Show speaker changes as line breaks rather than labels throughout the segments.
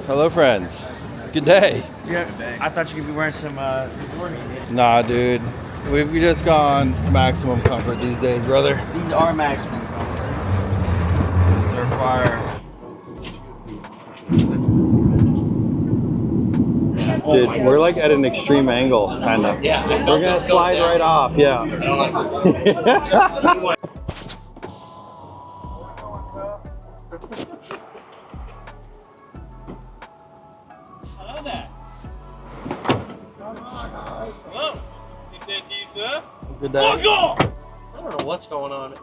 Hello, friends. Good day.
Yeah, I thought you could be wearing some Jordan.
Nah, dude. We just gone maximum comfort these days, brother.
These are maximum comfort.
These are fire. Dude, we're like at an extreme angle, kind of.
Yeah,
we're gonna slide right off. Yeah.
Hello there. Hello. Good day to you, sir.
Good day.
I don't know what's going on.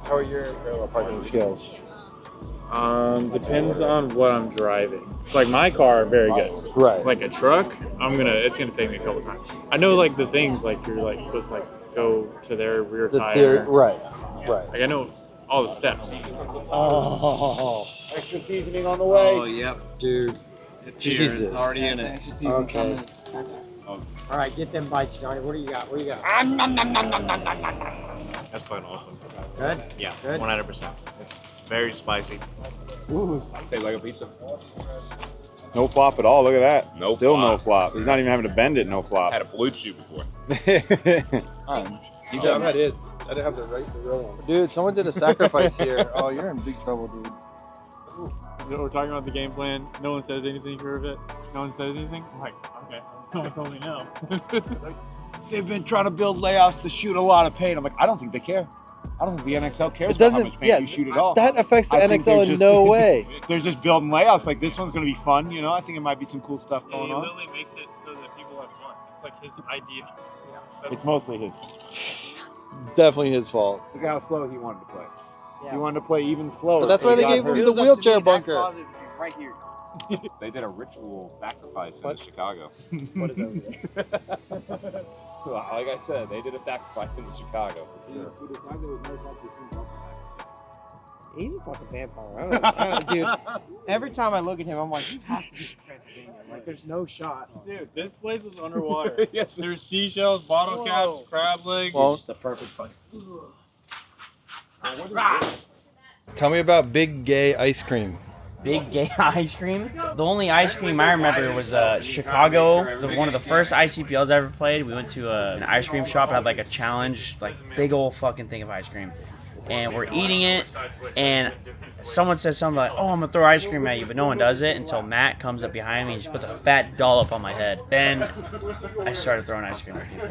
How are your parallel parking skills?
Depends on what I'm driving. Like my car, very good.
Right.
Like a truck, it's gonna take me a couple times. I know like the things like you're like supposed to like go to their rear
The
tire.
theory, right. Right.
Like I know all the steps.
Oh,
Extra seasoning on the way.
Oh, yep.
dude.
It's here.
Jesus.
It's already in it.
Okay.
All right, get them bites, Johnny. What do you got? What do you got?
That's quite awesome.
Good?
Yeah,
Good?
100%. It's very spicy.
Ooh.
Tastes like a pizza. No flop at all. Look at that.
No
Still
flop.
no flop. He's not even having to bend it. No flop.
I had a blue chew before.
I've had it. I didn't have the real one.
Dude, someone did a sacrifice here. Oh, you're in big trouble, dude.
We're talking about the game plan. No one says anything for a bit. No one says anything. I'm like, okay, no one told me no.
They've been trying to build layouts to shoot a lot of paint. I'm like, I don't think they care. I don't think the NXL cares
It
about how
doesn't.
much paint
Yeah,
you shoot at all.
that affects the
I think
NXL
they're
in
just-
no way.
They're just building layouts. Like this one's going to be fun. You know, I think it might be some cool stuff
Yeah,
going
he
on.
literally makes it so that people have fun. It's like his idea.
It's mostly his.
Definitely his fault.
Look how slow he wanted to play.
Yeah.
He wanted to play even slower.
But that's
so
why
he
they
got
gave him
hurt.
the wheelchair bunker.
Right here.
They did a ritual sacrifice in Chicago.
What is over there?
Like I said, they did a sacrifice in Chicago.
He's a fucking vampire. I don't, dude, every time I look at him, I'm like, you have to be from Transylvania. Like, there's no shot.
Dude, this place was underwater. There's seashells, bottle caps, crab legs.
Well,
It's just a perfect fight.
tell me about Big Gay Ice Cream.
Big gay ice cream. The only ice cream I remember was Chicago. One of the first ICPLs I ever played. We went to an ice cream shop and had like a challenge, like big old fucking thing of ice cream. And we're eating it, and someone says something like, "Oh, I'm gonna throw ice cream at you," but no one does it until Matt comes up behind me and just puts a fat dollop on my head. Then I started throwing ice cream at people.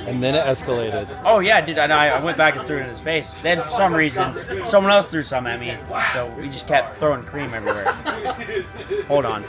And then it escalated.
Oh yeah, dude, I went back and threw it in his face. Then for some reason, someone else threw some at me, so we just kept throwing cream everywhere. Hold on.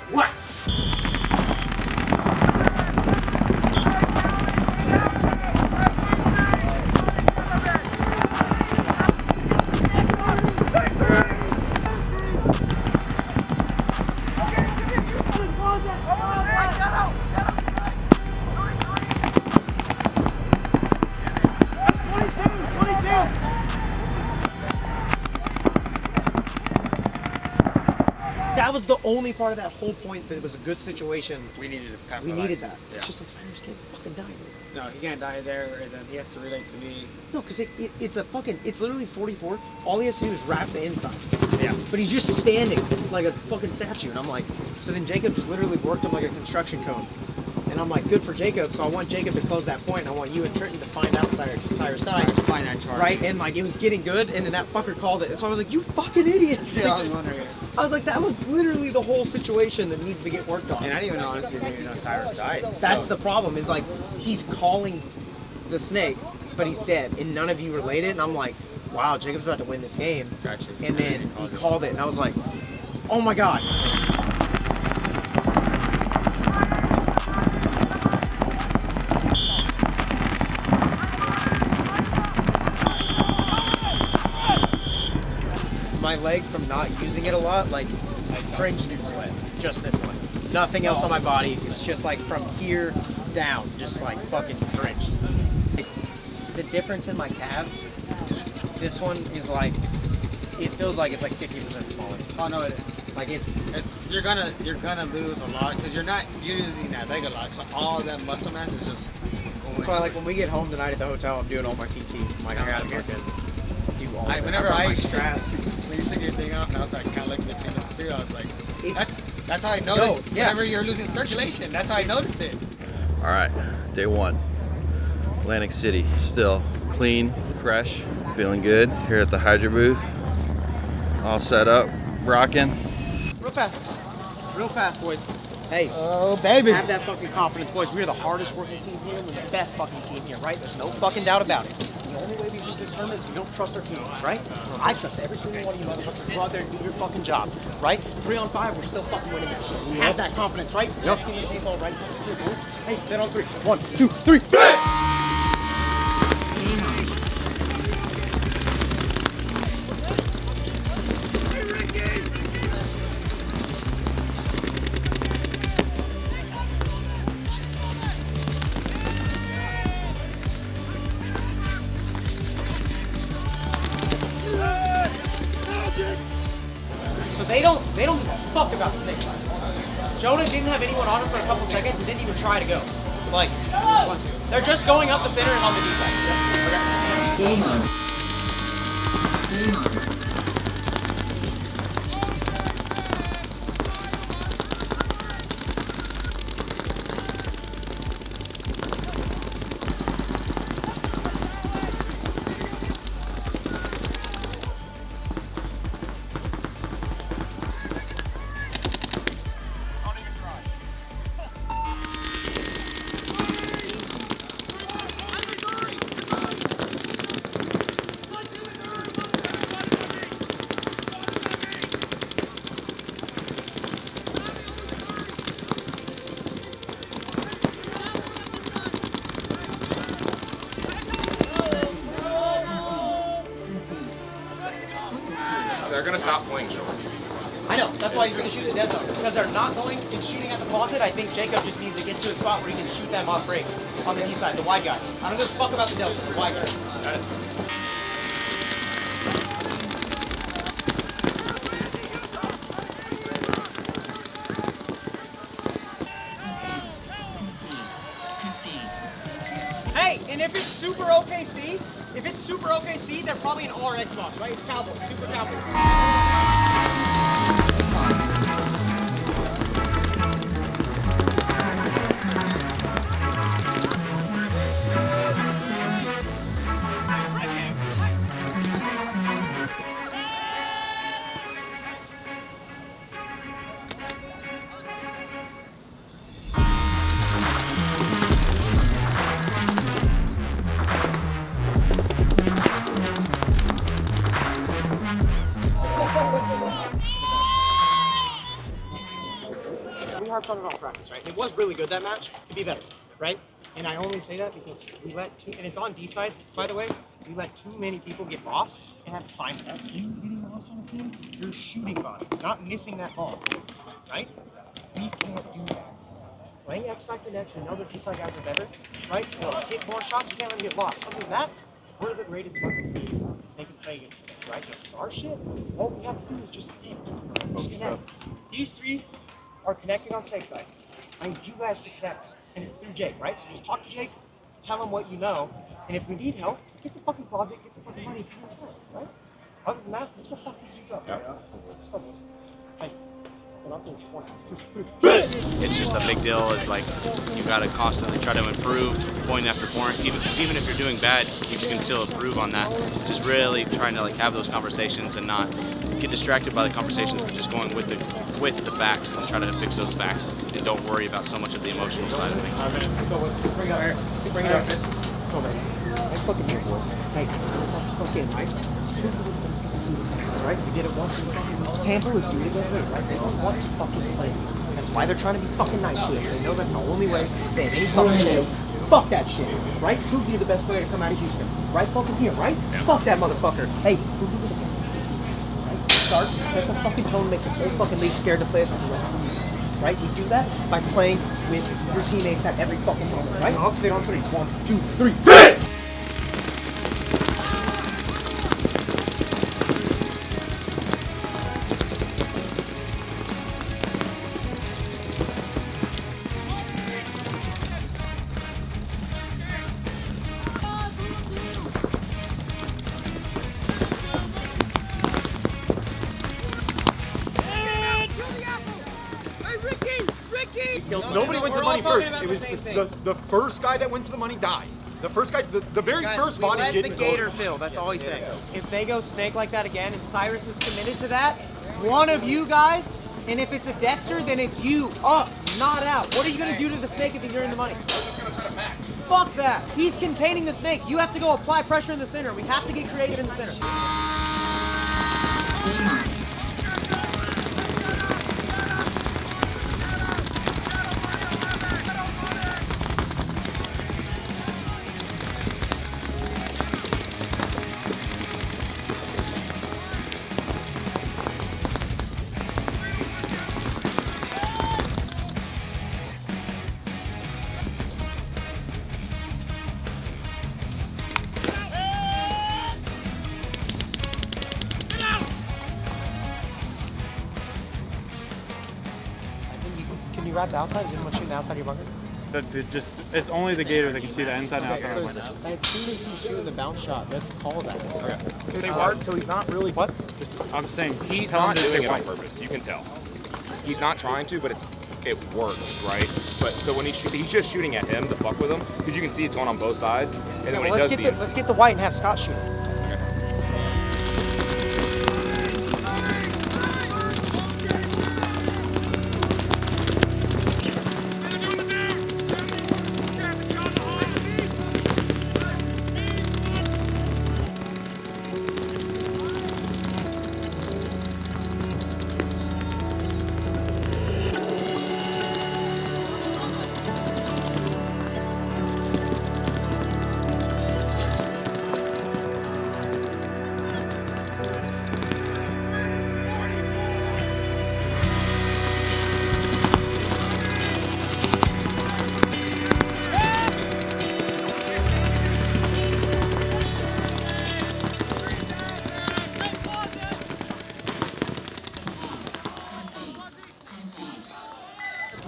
That was the only part of that whole point that was a good situation.
We needed to kind of
We needed that.
Yeah.
It's just like Cyrus can't fucking die.
No, he can't die there, and then he has to relate to me.
No, because it's literally 44. All he has to do is wrap the inside.
Yeah.
But he's just standing like a fucking statue. And I'm like, so then Jacob's literally worked him like a construction cone. And I'm like, good for Jacob. So I want Jacob to close that point, and I want you and Trenton to find out Cyrus died.
Find that chart.
Right? And like, it was getting good, and then that fucker called it. And so I was like, you fucking idiot.
Yeah, I was wondering.
I was like, that was literally the whole situation that needs to get worked on.
And I didn't even honestly didn't even know Cyrus died.
That's
so.
the problem, is like, he's calling the snake, but he's dead, and none of you related. And I'm like, wow, Jacob's about to win this game.
Gotcha.
And then he called it, and I was like, oh my god. My leg from not using it a lot, like, drenched in sweat. Just this one. Nothing else on my body. It's just like from here down, just like fucking drenched. The difference in my calves, this one is like, it feels like it's like 50% smaller.
Oh no, it is.
Like it's
You're gonna lose a lot because you're not using that leg a lot. So all of that muscle mass is just.
That's why, like, when we get home tonight at the hotel, I'm doing all my PT. I'm like, I gotta fucking do all of it.
Whenever
put my
I
straps.
when you took your thing off, and I was like,
too. I was like,
It's,
that's how I noticed.
No, yeah.
Whenever you're losing circulation, that's how I noticed it.
All right, day one. Atlantic City, still clean, fresh, feeling good. Here at the Hydra booth, all set up, rocking.
real fast, boys. Hey,
Oh, baby.
have that fucking confidence, boys. We're the hardest working team here. We're the best fucking team here, right? There's no fucking doubt about it. The only way we lose this tournament is we don't trust our teammates, right? I trust every single one of you motherfuckers. Go out there and do your fucking job, right? 3-on-5, we're still fucking winning that shit. We have that confidence, right? Best team in the paintball, right? Here, boys. Hey, then on 3. 1, 2, 3. So they don't give a fuck about the snake side. Jonah didn't have anyone on him for a couple seconds and didn't even try to go. Like, they're just going up the center and on the D side. Okay.
Game on. Game on.
They're gonna stop playing short.
I know, that's why he's going to shoot at dead zone. Because they're not going and shooting at the closet, I think Jacob just needs to get to a spot where he can shoot them off break on the east side, the wide guy. I don't give a fuck about the delta, the wide guy. Hey, and if it's super OKC, they're probably an RX box, right? It's Cowboys, super Cowboys. We harped on it all practice, right? It was really good that match. Could be better, right? And I only say that because we let and it's on D side, by the way. We let too many people get lost and have to find us. You getting lost on a team, you're shooting bodies, not missing that ball, right? We can't do that. Playing X Factor next, we know the D side guys are better, right? So they'll hit more shots. We can't let them get lost. Other than that, we're the greatest fucking team they can play against today, right? This is our shit. All we have to do is just connect. Just connect. These three are connecting on snake side. I need you guys to connect, and it's through Jake, right? So just talk to Jake, tell him what you know, and if we need help, get the fucking closet, get the fucking money, come inside, right? Other than that, let's go fuck these dudes up. Yeah. Let's go, boys. Hey.
It's just a big deal. It's like you gotta constantly try to improve point after point. Even if you're doing bad, you can still improve on that. Just really trying to like have those conversations and not get distracted by the conversations, but just going with the facts and try to fix those facts and don't worry about so much of the emotional side of things.
5 minutes. Let's go, boys. Bring it up here. Bring it up. Let's go, baby. Hey, fucking here, boys. Hey, fucking right. Right? We did it once in fucking Tampa, let's do it again here, right? They don't want to fucking play. That's why they're trying to be fucking nice to us. They know that's the only way they have any fucking chance. Fuck that shit, right? Prove you're the best player to come out of Houston. Right fucking here, right? Yeah. Fuck that motherfucker. Hey, prove you're the best. Right? Start, set the fucking tone, make this whole fucking league scared to play us for the rest of the year. Right? You do that by playing with your teammates at every fucking moment, right? I'll fit on 3. 1, 2, 3, fit!
Nobody went to the money first. It was the first guy that went to the money died. The first guy, the very first body
let
didn't
the
go.
gator fill. That's all he's saying. If they go snake like that again, and Cyrus is committed to that, one of you guys, and if it's a Dexter, then it's you up, not out. What are you gonna do to the snake if you're in the money? Fuck that. He's containing the snake. You have to go apply pressure in the center. We have to get creative in the center. Can you wrap the outside? Is anyone shooting the outside of your bunker?
It's only the gator that can see the inside and outside of my bunker.
As soon as he's shooting the bounce shot, let's call that.
Okay.
Say what?
So he's not really what?
I'm saying
He's not doing it on purpose. You can tell. He's not trying to, but it works, right? But so when he's just shooting at him to fuck with him, because you can see it's going on both sides. And then when he does
let's get the white and have Scott shoot it.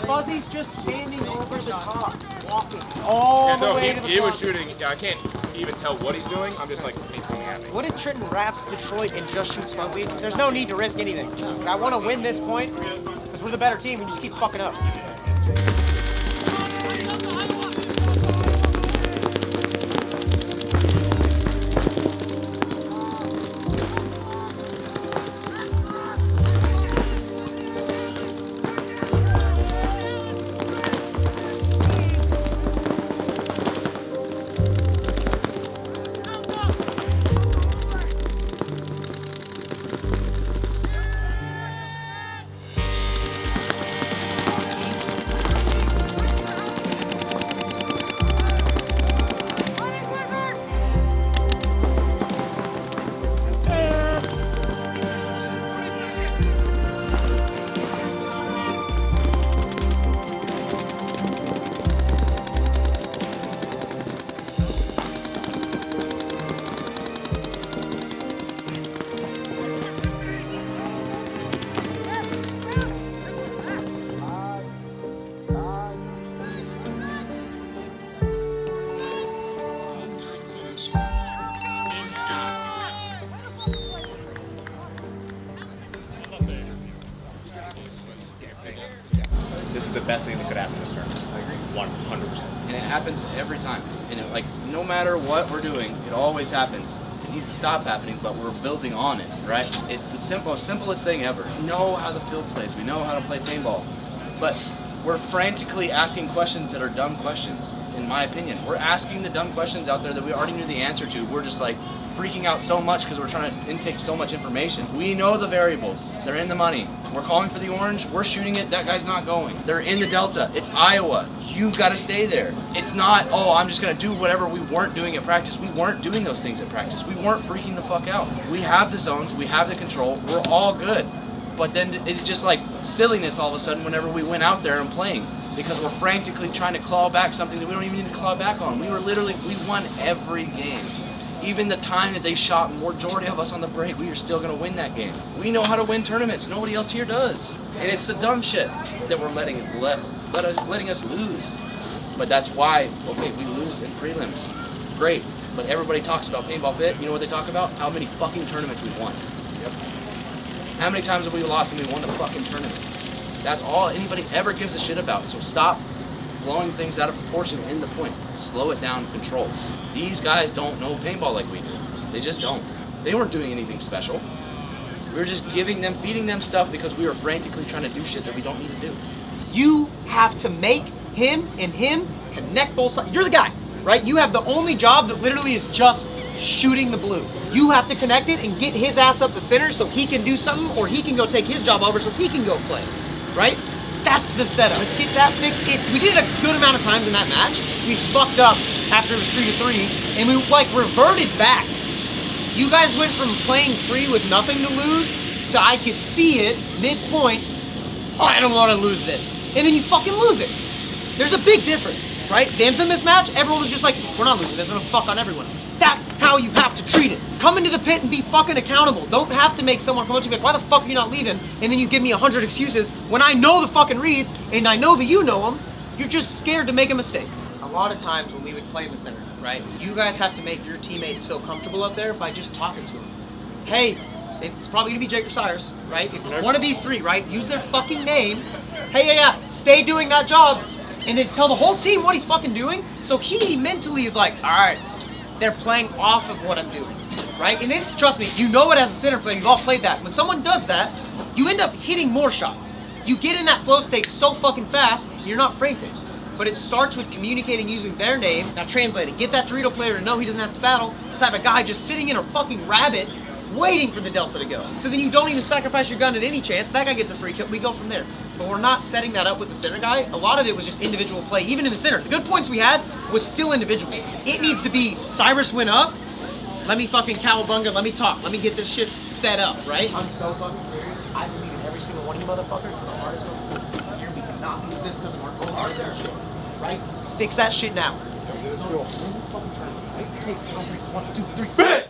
Fuzzy's just standing over the top, walking all the way to the
he was shooting. I can't even tell what he's doing. I'm just like, he's coming at me.
What if Trenton wraps Detroit and just shoots Fuzzy? There's no need to risk anything. I want to win this point because we're the better team. We just keep fucking up.
This is the best thing that could happen this tournament. I agree. 100%. And it happens every time. And it, like, no matter what we're doing, it always happens. It needs to stop happening, but we're building on it, right? It's the simplest thing ever. We know how the field plays. We know how to play paintball. But we're frantically asking questions that are dumb questions, in my opinion. We're asking the dumb questions out there that we already knew the answer to. We're just like freaking out so much because we're trying to intake so much information. We know the variables. They're in the money. We're calling for the orange. We're shooting it. That guy's not going. They're in the Delta. It's Iowa. You've got to stay there. It's not, oh, I'm just going to do whatever we weren't doing at practice. We weren't doing those things at practice. We weren't freaking the fuck out. We have the zones. We have the control. We're all good. But then it's just like silliness all of a sudden whenever we went out there and playing, because we're frantically trying to claw back something that we don't even need to claw back on. We won every game. Even the time that they shot majority of us on the break, we were still going to win that game. We know how to win tournaments. Nobody else here does. And it's the dumb shit that we're letting us lose. But that's why, okay, we lose in prelims. Great. But everybody talks about Paintball Fit. You know what they talk about? How many fucking tournaments we've won. Yep. How many times have we lost and we won the fucking tournament? That's all anybody ever gives a shit about. So stop blowing things out of proportion in the point. Slow it down, control. These guys don't know paintball like we do. They just don't. They weren't doing anything special. We were just feeding them stuff because we were frantically trying to do shit that we don't need to do.
You have to make him and him connect both sides. You're the guy, right? You have the only job that literally is just shooting the blue. You have to connect it and get his ass up the center so he can do something, or he can go take his job over so he can go play, right? That's the setup. Let's get that fixed. We did it a good amount of times in that match. We fucked up after it was 3-3, and we like reverted back. You guys went from playing free with nothing to lose to I could see it midpoint. Oh, I don't want to lose this, and then you fucking lose it. There's a big difference, right? The infamous match, everyone was just like, we're not losing this. We're gonna fuck on everyone. That's how you have to treat it. Come into the pit and be fucking accountable. Don't have to make someone come up to you and be like, why the fuck are you not leaving? And then you give me 100 excuses when I know the fucking reads and I know that you know them. You're just scared to make a mistake. A lot of times when we would play in the center, right? You guys have to make your teammates feel comfortable up there by just talking to them. Hey, it's probably gonna be Jake or Cyrus, right? It's one of these three, right? Use their fucking name. Hey, yeah, stay doing that job. And then tell the whole team what he's fucking doing. So he mentally is like, all right, they're playing off of what I'm doing, right? And then, trust me, you know it as a center player, you've all played that. When someone does that, you end up hitting more shots. You get in that flow state so fucking fast, you're not frantic. But it starts with communicating using their name. Now translate it. Get that Dorito player to know he doesn't have to battle. Let's have a guy just sitting in a fucking rabbit waiting for the Delta to go. So then you don't even sacrifice your gun at any chance. That guy gets a free kill. We go from there. But we're not setting that up with the center guy. A lot of it was just individual play, even in the center. The good points we had was still individual. It needs to be Cyrus went up. Let me fucking cowabunga. Let me talk. Let me get this shit set up, right? I'm so fucking serious. I believe in every single one of you motherfuckers. The hardest one here, we cannot lose this because of our goal hard there shit. Right? Fix that shit now. Let's go. Win this fucking tournament, right? Take 1, 2, 3.